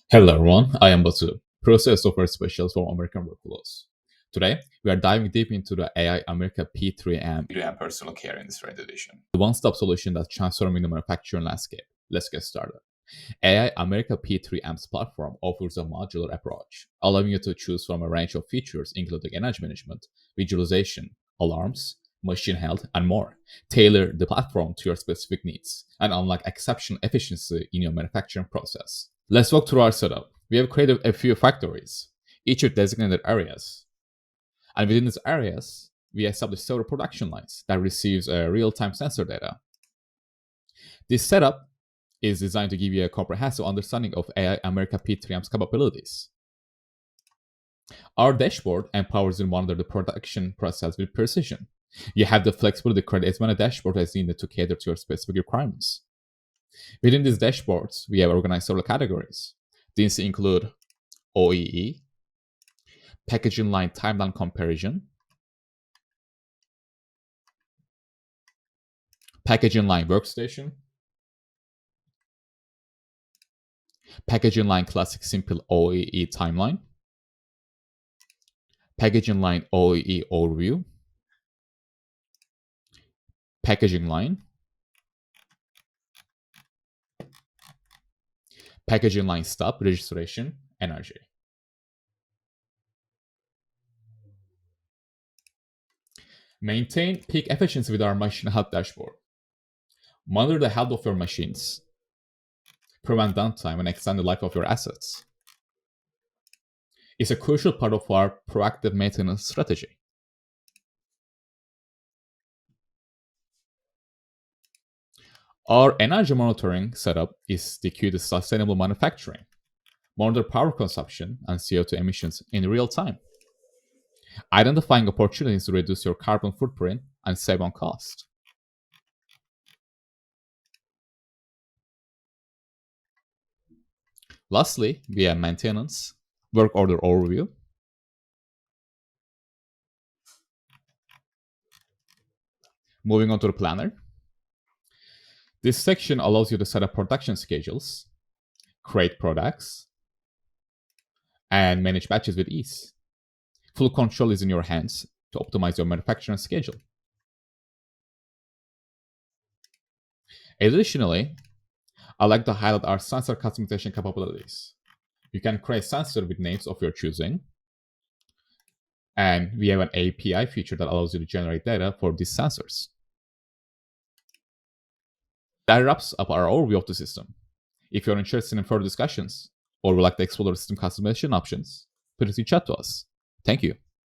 Hello everyone, I am Batu, process software specialist for American Workflows. Today, we are diving deep into the AI America P3M personal care industry edition, the one-stop solution that's transforming the manufacturing landscape. Let's get started. AI America P3M's platform offers a modular approach, allowing you to choose from a range of features including energy management, visualization, alarms, machine health, and more. Tailor the platform to your specific needs and unlock exceptional efficiency in your manufacturing process. Let's walk through our setup. We have created a few factories, each with designated areas. And within these areas, we establish several production lines that receives real-time sensor data. This setup is designed to give you a comprehensive understanding of AI America P3M's capabilities. Our dashboard empowers you to monitor the production process with precision. You have the flexibility to create as many dashboards as needed to cater to your specific requirements. Within these dashboards, we have organized several categories. These include OEE, packaging line timeline comparison, packaging line workstation, packaging line classic simple OEE timeline, packaging line OEE overview, packaging line, packaging line stop, registration, energy. Maintain peak efficiency with our machine health dashboard. Monitor the health of your machines. Prevent downtime and extend the life of your assets. It's a crucial part of our proactive maintenance strategy. Our energy monitoring setup is the key to sustainable manufacturing. Monitor power consumption and CO2 emissions in real time, identifying opportunities to reduce your carbon footprint and save on cost. Lastly, we have maintenance, work order overview, moving on to the planner. This section allows you to set up production schedules, create products, and manage batches with ease. Full control is in your hands to optimize your manufacturing schedule. Additionally, I'd like to highlight our sensor customization capabilities. You can create sensors with names of your choosing, and we have an API feature that allows you to generate data for these sensors. That wraps up our overview of the system. If you're interested in further discussions or would like to explore the system customization options, please reach out to us. Thank you.